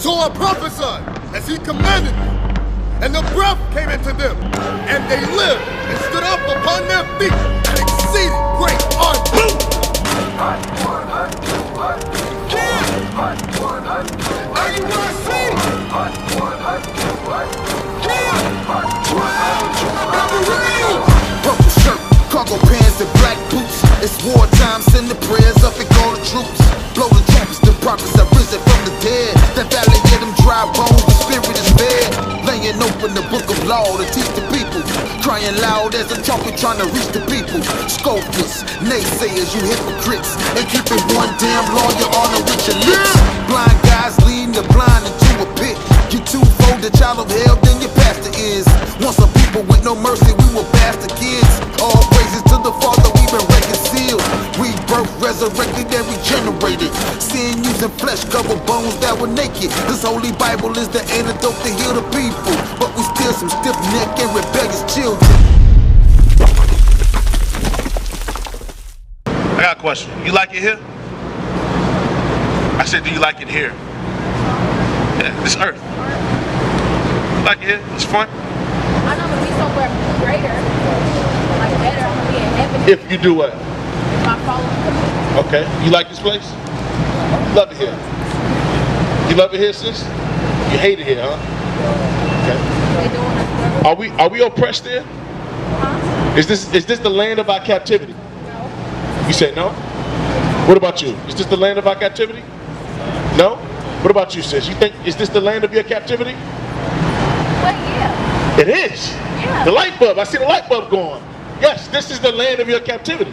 So I prophesied as he commanded me, and the breath came into them, and they lived and stood up upon their feet, an exceeding great army. Are you what I see? Purple shirt, cargo pants, and black boots. It's war time, send the prayers up and call the troops. Blow the trumpets, the prophets have risen from the dead. That valley of them dry bones, the spirit is fed. Laying open the book of law to teach the people. Crying loud as a trumpet trying to reach the people. Scoffers, naysayers, you hypocrites. And keep it one damn law, your honor with your lips. Blind guys leading the blind into a pit. You twofold, the child of hell, then your pastor is. Want some people with no mercy, we will bastard kids. All praises to the Father, we've been reconciled. We birth, resurrected, and regenerated. Sin using flesh, cover bones that were naked. This holy Bible is the antidote to heal the people. But we still some stiff-necked and rebellious children. I got a question. You like it here? I said, do you like it here? Yeah, this earth. You like it here? It's fun? I know, but be somewhere greater, like better. I'm gonna be in heaven. If you do what? If I follow him. Okay. You like this place? Love it here. You love it here, sis? You hate it here, huh? Okay. They doing us. Are we oppressed there? Huh? Is this the land of our captivity? No. You say no? What about you? Is this the land of our captivity? No? What about you, sis? You think, is this the land of your captivity? Well, yeah. It is. Yeah. The light bulb. I see the light bulb going. Yes, this is the land of your captivity.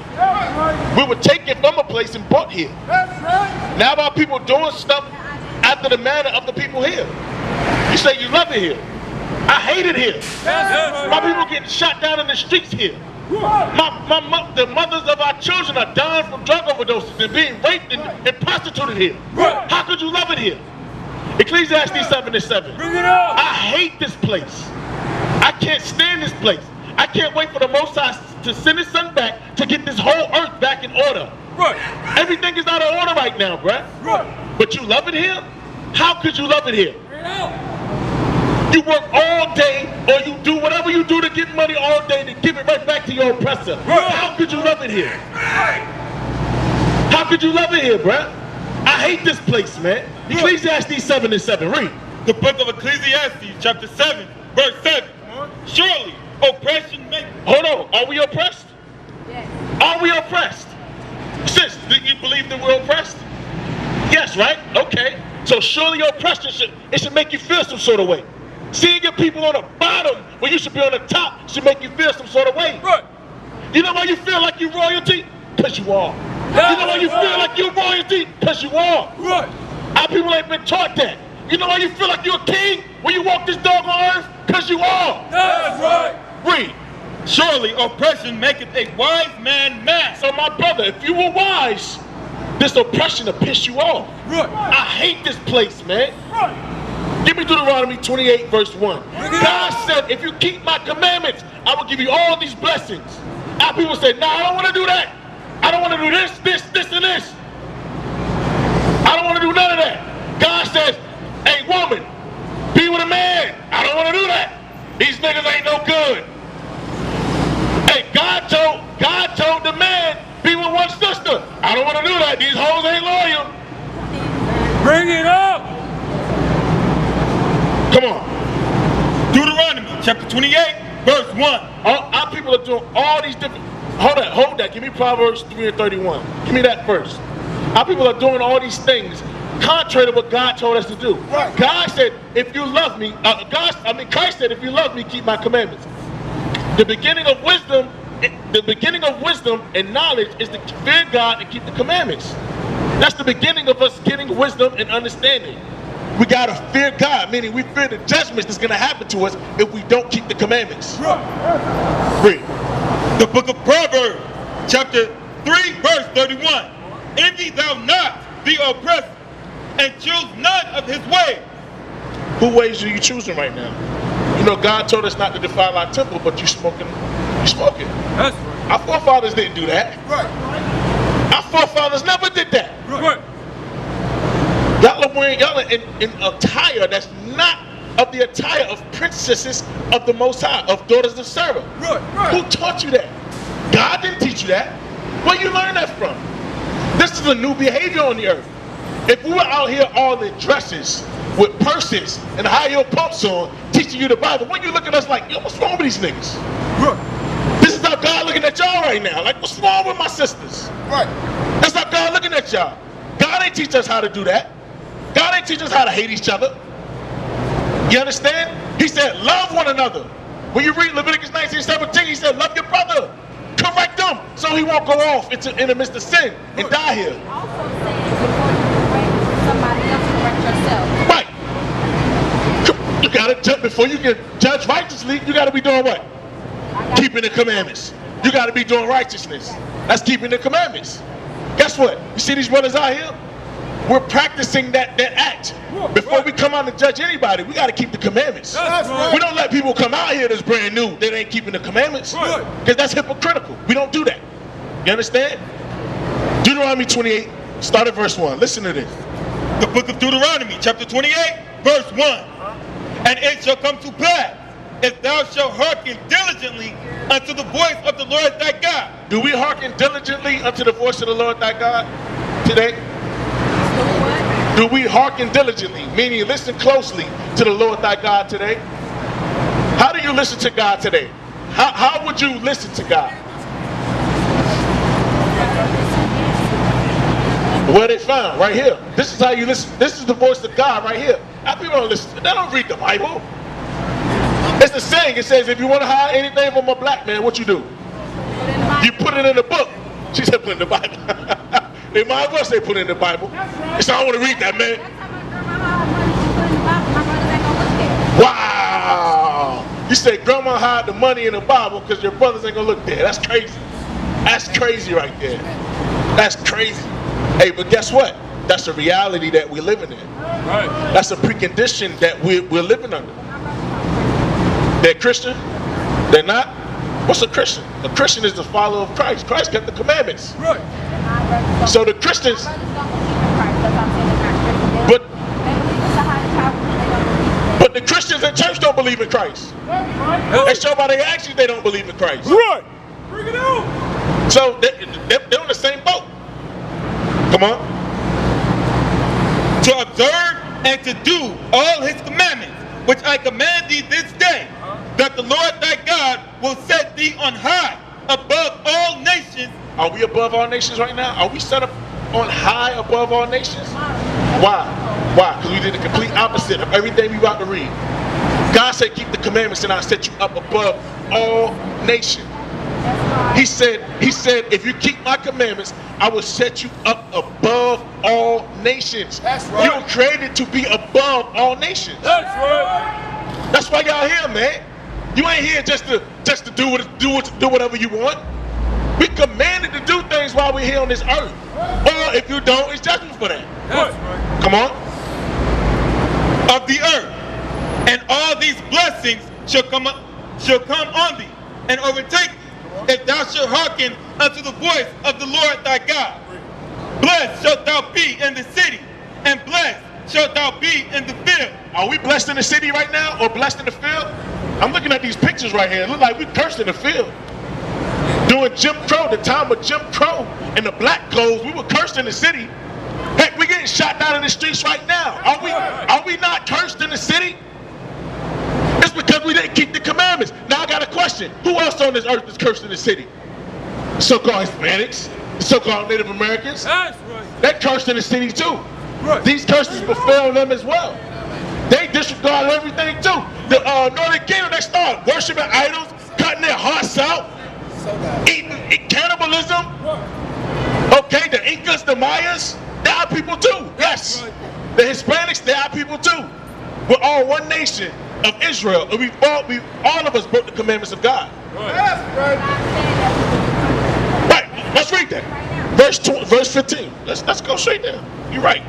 We were taken from a place and brought here. Now our people doing stuff after the manner of the people here. You say you love it here. I hate it here. My people getting shot down in the streets here. The mothers of our children are dying from drug overdoses and being raped and prostituted here. How could you love it here? Ecclesiastes 7:7. I hate this place. I can't stand this place. I can't wait for the Most High to send his son back to get this whole earth back in order. Everything is out of order right now, bruh. But you love it here? How could you love it here? You work all day, or you do whatever you do to get money all day to give it right back to your oppressor. How could you love it here? How could you love it here, bruh? I hate this place, man. Ecclesiastes 7:7. Read. The book of Ecclesiastes, chapter 7, verse 7. Surely, oppression makes... Hold on. Are we oppressed? Yes. Are we oppressed? Sis, do you believe that we're oppressed? Yes, right? Okay. So surely your oppression should make you feel some sort of way. Seeing your people on the bottom when you should be on the top should make you feel some sort of way. You know why you feel like you're royalty? Because you are. You know why you feel like you're royalty? Because you are. Our people ain't been taught that. You know why you feel like you're a king when you walk this dog on earth? Because you are. That's right. Read. Surely oppression maketh a wise man mad. So my brother, if you were wise, this oppression will piss you off. I hate this place, man. Give me Deuteronomy 28, verse 1. God said, if you keep my commandments, I will give you all these blessings. Our people say, no, I don't want to do that. I don't want to do this, and this. I don't want to do none of that. God says, hey, woman, be with a man. I don't want to do that. These niggas ain't no good. Hey, God told the man, be with one sister. I don't want to do that. These hoes ain't loyal. Bring it up. Come on. Deuteronomy chapter 28, verse 1. Our people are doing all these different... Hold that. Give me Proverbs 3:31. Give me that first. Our people are doing all these things contrary to what God told us to do. God said, if you love me... Christ said, if you love me, keep my commandments. The beginning of wisdom and knowledge is to fear God and keep the commandments. That's the beginning of us getting wisdom and understanding. We gotta fear God, meaning we fear the judgments that's gonna happen to us if we don't keep the commandments. Read. The book of Proverbs, chapter 3, verse 31. Envy thou not the oppressor, and choose none of his ways. Who ways are you choosing right now? You know, God told us not to defile our temple, but you smoking. That's right. Our forefathers didn't do that. Our forefathers never did that. Y'all wearing, y'all in attire that's not of the attire of princesses of the Most High, of daughters of Sarah. Right, right. Who taught you that? God didn't teach you that. Where you learn that from? This is a new behavior on the earth. If we were out here all in dresses with purses and high heel pumps on, teaching you the Bible, when you look at us like, yo, what's wrong with these niggas? Right. This is how God looking at y'all right now. Like, what's wrong with my sisters? Right. That's how God looking at y'all. God ain't teach us how to do that. God ain't teach us how to hate each other. You understand? He said, love one another. When you read Leviticus 19:17, he said, love your brother. Correct them so he won't go off in the midst of sin and die here. He also said, before you correct somebody else, correct yourself. Right. You gotta, before you can judge righteously, you gotta be doing what? Keeping the commandments. You gotta be doing righteousness. That's keeping the commandments. Guess what? You see these brothers out here? We're practicing that act. Before we come out and judge anybody, we gotta keep the commandments. That's right. We don't let people come out here that's brand new that ain't keeping the commandments. Right. Because that's hypocritical. We don't do that. You understand? Deuteronomy 28, start at verse 1. Listen to this. The book of Deuteronomy, chapter 28, verse 1. And it shall come to pass, if thou shalt hearken diligently unto the voice of the Lord thy God. Do we hearken diligently unto the voice of the Lord thy God today? Do we hearken diligently, meaning listen closely to the Lord thy God today? How do you listen to God today? How would you listen to God? Where they found? Right here. This is how you listen. This is the voice of God right here. How people don't listen? They don't read the Bible. It's the saying. It says, if you want to hide anything from a black man, what you do? You put it in the book. She said, put it in the Bible. They might as well say put it in the Bible. They said, I don't want to read that, man. Wow. You say grandma hide the money in the Bible because your brothers ain't going to look there. That's crazy. That's crazy right there. That's crazy. Hey, but guess what? That's a reality that we're living in. Right. That's a precondition that we're living under. They're Christian? They're not? What's a Christian? A Christian is the follower of Christ. Christ kept the commandments. Right. So the Christians, but the Christians in church don't believe in Christ. They show by their actions they don't believe in Christ. Right. Bring it out. So they're on the same boat. Come on. To observe and to do all his commandments, which I command thee this day, that the Lord thy God will set thee on high above all nations. Are we above all nations right now? Are we set up on high above all nations? Why? Why? Because we did the complete opposite of everything we about to read. God said, keep the commandments and I'll set you up above all nations. He said, if you keep my commandments, I will set you up above all nations. That's right. You were created to be above all nations. That's right. That's why y'all here, man. You ain't here just to do whatever you want. We commanded to do things while we're here on this earth. Or if you don't, it's judgment for that. That's right. Come on. Of the earth, and all these blessings shall come on thee and overtake thee, if thou shalt hearken unto the voice of the Lord thy God. Blessed shalt thou be in the city, and blessed shalt thou be in the field. Are we blessed in the city right now or blessed in the field? I'm looking at these pictures right here. It look like we cursed in the field. During Jim Crow, the time of Jim Crow and the black codes, we were cursed in the city. Heck, we're getting shot down in the streets right now. Are we not cursed in the city? It's because we didn't keep the commandments. Now I got a question. Who else on this earth is cursed in the city? So-called Hispanics, the so-called Native Americans. That's right. They're cursed in the city too. Right. These curses befell them as well. They disregard everything too. The Northern Kingdom, they start worshiping idols, cutting their hearts out, eating cannibalism. Okay, the Incas, the Mayas, they are people too. Yes. The Hispanics, they are people too. We're all one nation of Israel, and all of us broke the commandments of God. That's right. Right. Let's read that. Verse 15. Let's go straight there. You're right.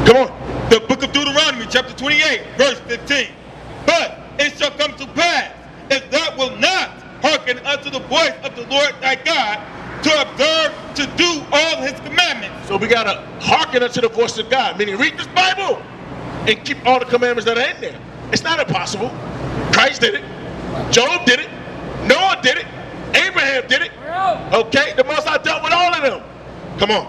Come on. The book of Deuteronomy, chapter 28, verse 15. But it shall come to pass, if thou wilt not hearken unto the voice of the Lord thy God, to observe to do all his commandments. So we got to hearken unto the voice of God, meaning read this Bible and keep all the commandments that are in there. It's not impossible. Christ did it. Job did it. Noah did it. Abraham did it. Okay, the Most High dealt with all of them. Come on.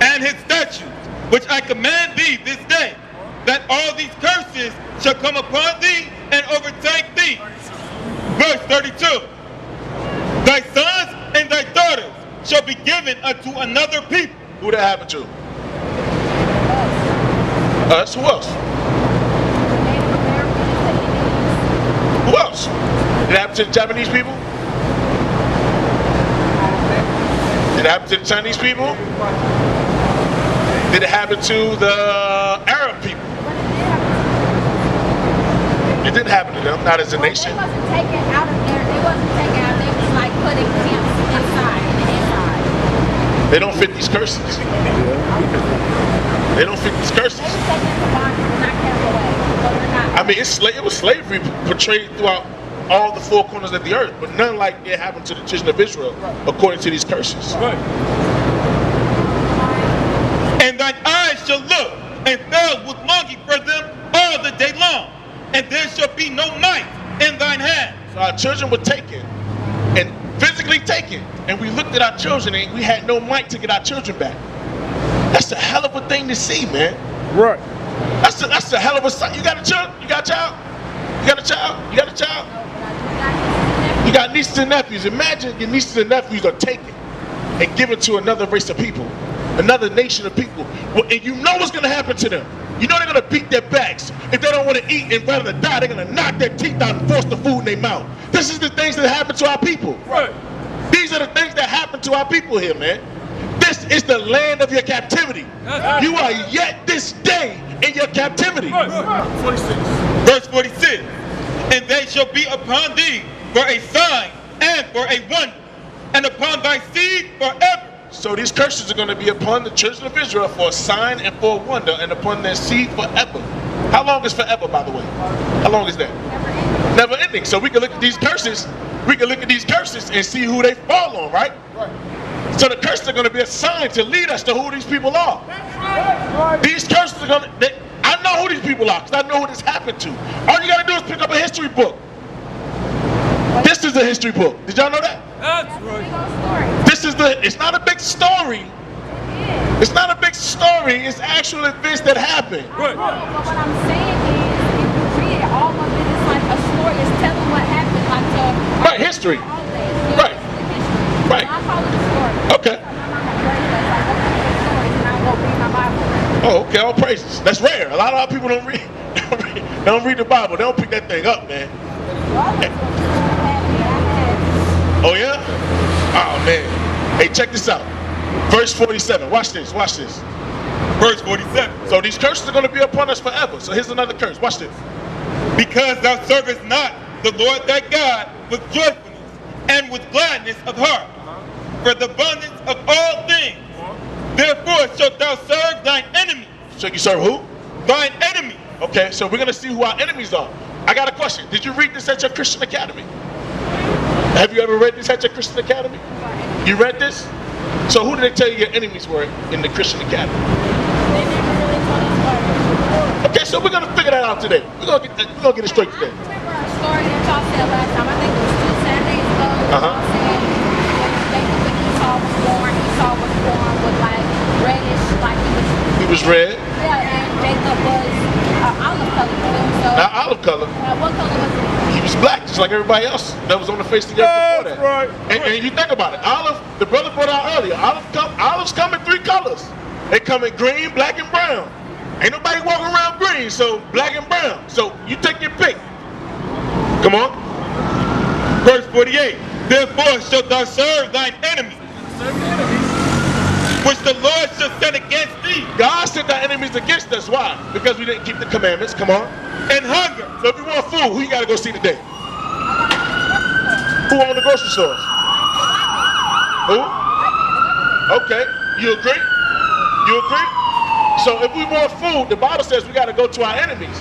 And his statutes, which I command thee this day, that all these curses shall come upon thee and overtake thee. Verse 32. Thy sons and thy daughters shall be given unto another people. Who that happened to? Us. Who else? Native Americans, the Indians. Who else? Did it happen to the Japanese people? Did it happen to the Chinese people? Did it happen to the Arab people? It didn't happen to them, not as a nation. They wasn't taken out of there. They wasn't taken out. They was like putting camps inside and inside. They don't fit these curses. They don't fit these curses. They was taken into bondage, but not kept away. So they're not. I mean, it was slavery portrayed throughout all the four corners of the earth, but none like it happened to the children of Israel, according to these curses. And thine eyes shall look and fell with longing for them all the day long, and there shall be no might in thine hand. So our children were taken, and physically taken, and we looked at our children and we had no might to get our children back. That's a hell of a thing to see, man. Right. That's a hell of a sight. You got a child? You got a child? You got a child? You got a child? You got nieces and nephews. Imagine your nieces and nephews are taken and given to another race of people, another nation of people. Well, and you know what's going to happen to them. You know they're going to beat their backs. If they don't want to eat and rather than die, they're going to knock their teeth out and force the food in their mouth. This is the things that happen to our people. Right. These are the things that happen to our people here, man. This is the land of your captivity. You are yet this day in your captivity. 46. Verse 46. And they shall be upon thee for a sign and for a wonder, and upon thy seed forever. So these curses are going to be upon the children of Israel for a sign and for a wonder, and upon their seed forever. How long is forever, by the way? How long is that? Never ending. So we can look at these curses. We can look at these curses and see who they fall on, right? So the curses are going to be a sign to lead us to who these people are. These curses are going to... I know who these people are because I know who this happened to. All you got to do is pick up a history book. This is a history book. Did y'all know that? That's right. It's not a big story. It's not a big story. It's actual events that happen. Right. But what I'm saying is, if you read it, all of it is like a story. It's telling what happened, like to Right, history. all this. Yeah, Right. it's the history. Right. So I call it a story. Okay. So my mama raised us like, okay, it's stories, and I go read my Bible. Oh, okay. All praises. That's rare. A lot of our people don't read. They don't read the Bible. They don't pick that thing up, man. Oh yeah? Oh man. Hey, check this out. Verse 47. Watch this. Watch this. Verse 47. So these curses are going to be upon us forever. So here's another curse. Watch this. Because thou servest not the Lord thy God with joyfulness and with gladness of heart, for the abundance of all things. Therefore shalt thou serve thine enemy. So you serve who? Thine enemy. Okay, so we're going to see who our enemies are. I got a question. Did you read this at your Christian academy? Have you ever read this at your Christian academy? You read this? So who did they tell you your enemies were in the Christian academy? They never really told us what. Okay, so we're going to figure that out today. We're going to get it straight today. I remember a story that y'all said last time. I think it was 2 Saturdays ago. Y'all said when Esau was born with like reddish, like He was red. Yeah, and Jacob was olive color too. So Not olive color. what color was he? He was black, just like everybody else that was on the face of the earth before that. Right. And you think about it. Olive, the brother brought out earlier. Olives come in 3 colors. They come in green, black, and brown. Ain't nobody walking around green, so black and brown. So you take your pick. Come on. Verse 48. Therefore shalt thou serve thine enemy, which the Lord shall send against thee, God sent our enemies against us. Why? Because we didn't keep the commandments. Come on. and hunger. So if you want food, who you got to go see today? Who own the grocery stores? Who? Okay. You agree? You agree? So if we want food, the Bible says we got to go to our enemies.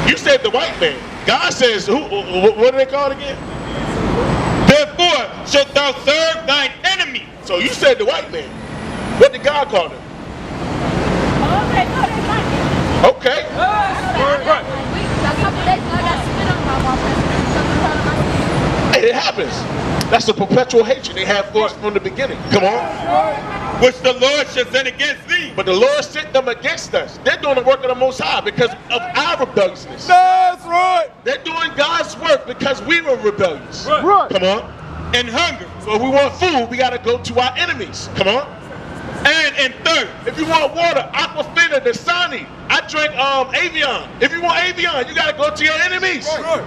You said the white man. God says, what do they call it again? Therefore shalt thou serve thine enemy. So you said the white man. What did God call them? Okay, no, they might. Okay. A couple days ago, I got spit on my mom. Hey, it happens. That's a perpetual hatred they have for us from the beginning. Come on. which the Lord shall send against thee. But the Lord sent them against us. They're doing the work of the Most High because of our rebelliousness. That's right. They're doing God's work because we were rebellious. Right. Come on. And hunger, So if we want food, we got to go to our enemies. Come on. and in thirst. If you want water, Aquafina, Dasani. I drink Avion. If you want Avion, you got to go to your enemies. Right.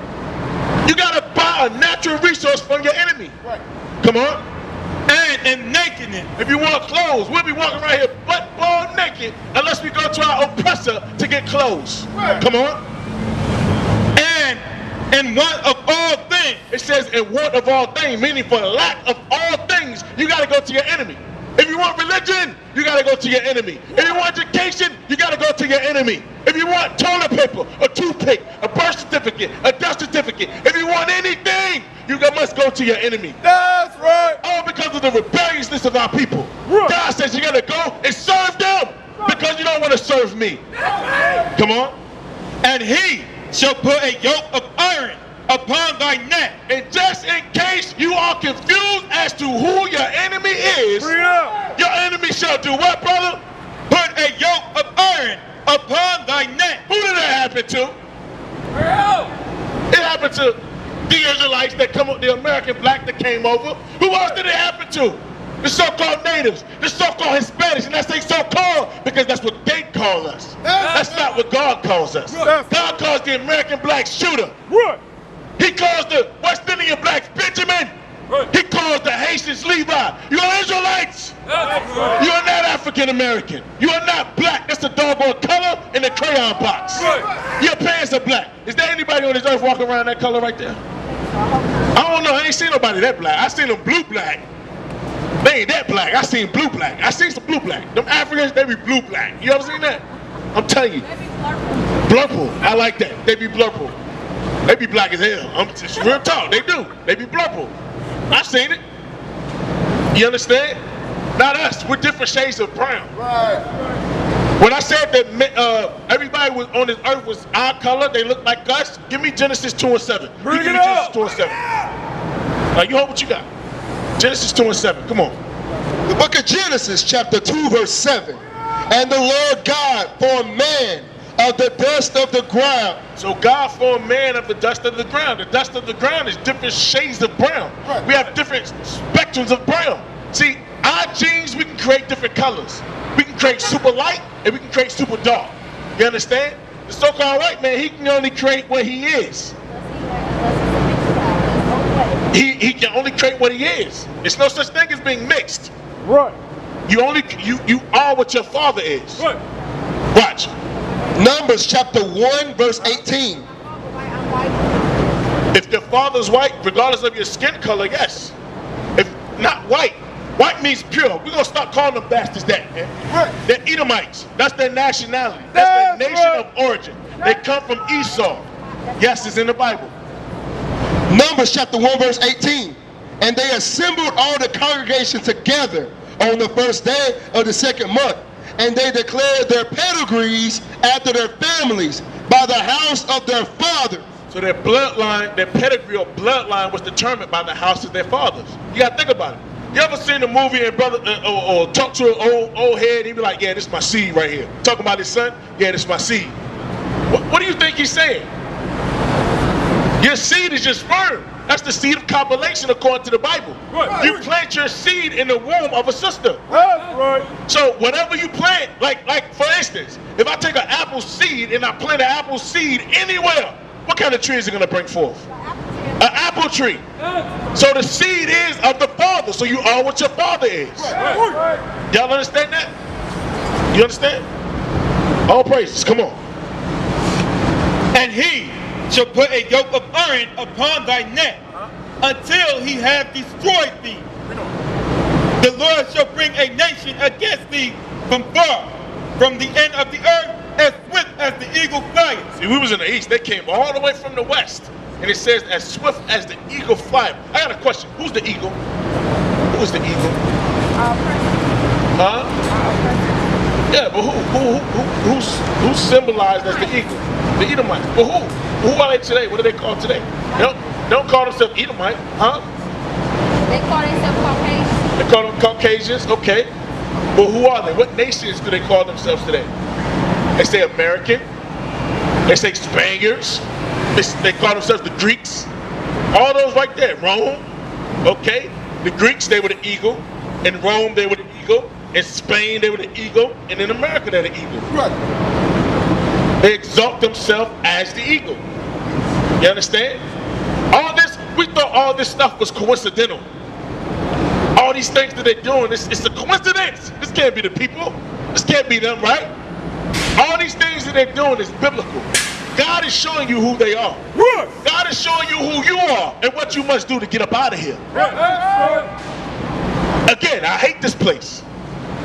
You got to buy a natural resource from your enemy. Right. Come on. And in nakedness. If you want clothes, we'll be walking around here butt-ball naked unless we go to our oppressor to get clothes. Right. Come on. And in want of all things. It says in want of all things, meaning for lack of all things, you got to go to your enemy. If you want religion, you got to go to your enemy. If you want education, you got to go to your enemy. If you want toilet paper, a toothpick, a birth certificate, a death certificate, if you want anything, you must go to your enemy. That's right. All because of the rebelliousness of our people. Right. God says you got to go and serve them because you don't want to serve me. Come on. And he shall put a yoke of iron upon thy neck. And just in case you are confused as to who your enemy is, Bring it out. your enemy shall do what, brother? Put a yoke of iron upon thy neck. Who did that happen to? It happened to the Israelites that come up, the American black that came over. Who else did it happen to? The so-called natives, the so-called Hispanics, and I say so-called because that's what they call us. That's not what God calls us. Right. God calls the American black shooter. Right. He calls the West Indian blacks Benjamin. Right. He calls the Haitians Levi. You are Israelites. You are not African American. You are not black. That's the doggone color in the crayon box. Right. Your pants are black. Is there anybody on this earth walking around that color right there? I don't know. I ain't seen nobody that black. I seen them blue black. They ain't that black. I seen blue black. I seen some blue black. Them Africans, they be blue black. You ever seen that? I'm telling you. Blurple. I like that. They be blurple. They be black as hell. I'm just real talk. They do. They be blurple. I've seen it. You understand? Not us. We're different shades of brown. Right. When I said that everybody was on this earth was our color, they look like us, give me Genesis 2:7. Bring Give it me up. Genesis 2:7. Now you hold what you got. Genesis 2:7. Come on. The book of Genesis, chapter 2, verse 7. And the Lord God formed man of the dust of the ground. So God formed man of the dust of the ground. The dust of the ground is different shades of brown. Right. We have different spectrums of brown. See, our genes, we can create different colors. We can create super light and we can create super dark. You understand? The so-called white man, he can only create what he is. He can only create what he is. There's no such thing as being mixed. Right. You are what your father is. Right. Watch. Numbers chapter 1, verse 18. If your father's white, regardless of your skin color, yes. If not white, white means pure. We're going to stop calling them bastards that, man. Right. They're Edomites. That's their nationality. That's their That's nation right. of origin. They come from Esau. Yes, it's in the Bible. Numbers chapter 1, verse 18. And they assembled all the congregation together on the first day of the second month. And they declared their pedigrees after their families by the house of their fathers. So their bloodline, their pedigree or bloodline was determined by the house of their fathers. You got to think about it. You ever seen a movie and brother or talk to an old head, he be like, yeah, this is my seed right here. Talking about his son, yeah, this is my seed. What do you think he's saying? Your seed is your sperm. That's the seed of copulation according to the Bible. Right. You plant your seed in the womb of a sister. That's right. So whatever you plant, like for instance, if I take an apple seed and I plant an apple seed anywhere, what kind of tree is it going to bring forth? An apple tree. So the seed is of the father. So you are what your father is. Right. Y'all understand that? You understand? All praises. Come on. And he shall put a yoke of iron upon thy neck until he have destroyed thee. The Lord shall bring a nation against thee from far, from the end of the earth, as swift as the eagle flieth. See, we was in the east. They came all the way from the west. And it says, as swift as the eagle flieth. I got a question. Who's the eagle? Who is the eagle? Huh? Yeah, but who's symbolized as the eagle? The Edomites. But who are they today? What are they called today? They don't call themselves Edomite, huh? They call themselves Caucasians. They call them Caucasians, okay. But who are they? What nations do they call themselves today? They say American. They say Spaniards. They call themselves the Greeks. All those right there. Rome, okay. The Greeks, they were the eagle. In Rome, they were the eagle. In Spain, they were the eagle. And in America, they're the eagle. Right. They exalt themselves as the eagle. You understand? All this, we thought all this stuff was coincidental. All these things that they're doing, it's a coincidence. This can't be the people. This can't be them, right? All these things that they're doing is biblical. God is showing you who they are. Right. God is showing you who you are and what you must do to get up out of here. Again, I hate this place.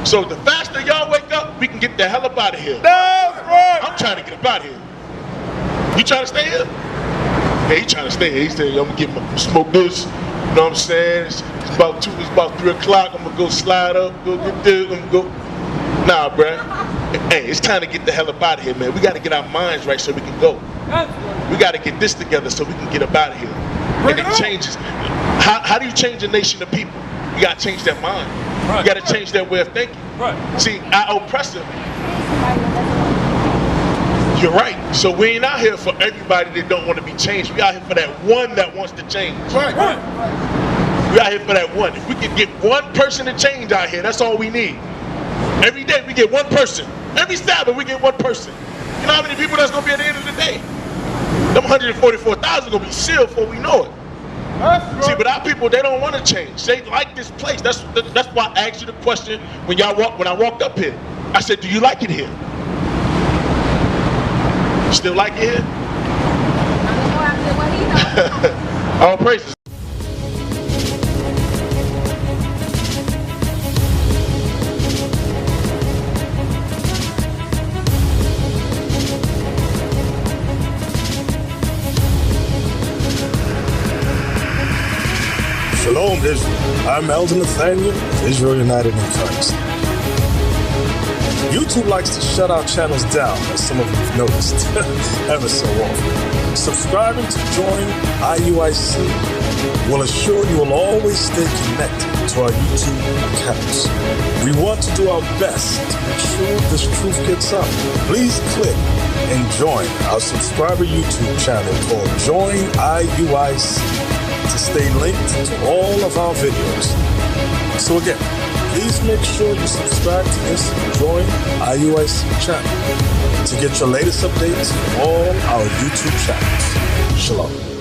So the faster y'all wake up, we can get the hell up out of here. That's right. I'm trying to get up out of here. You trying to stay here? Yeah, he trying to stay here. He said, I'm gonna get my smoke this. You know what I'm saying? It's about 3 o'clock. I'm gonna go slide up, go get this, I'm gonna go. Nah, bruh. Hey, it's time to get the hell up out of here, man. We gotta get our minds right so we can go. We gotta get this together so we can get up out of here. And it changes. How do you change a nation of people? You gotta change their mind. You gotta change their way of thinking. See, our oppressor. You're right. So we ain't out here for everybody that don't want to be changed. We out here for that one that wants to change. Right. We out here for that one. If we can get one person to change out here, that's all we need. Every day we get one person. Every Sabbath we get one person. You know how many people that's gonna be at the end of the day? Them 144,000 gonna be sealed before we know it. See, but our people, they don't want to change. They like this place. That's why I asked you the question when I walked up here. I said, do you like it here? You still like it here? I don't know after what he knows. All praises. Shalom, Israel. I'm Elder Nathaniel of Israel United in Christ. YouTube likes to shut our channels down, as some of you have noticed, ever so often. Subscribing to join IUIC will assure you will always stay connected to our YouTube accounts. We want to do our best to make sure this truth gets out. Please click and join our subscriber YouTube channel called Join IUIC to stay linked to all of our videos. So again, please make sure you subscribe to this Join IUIC channel to get your latest updates on all our YouTube channels. Shalom.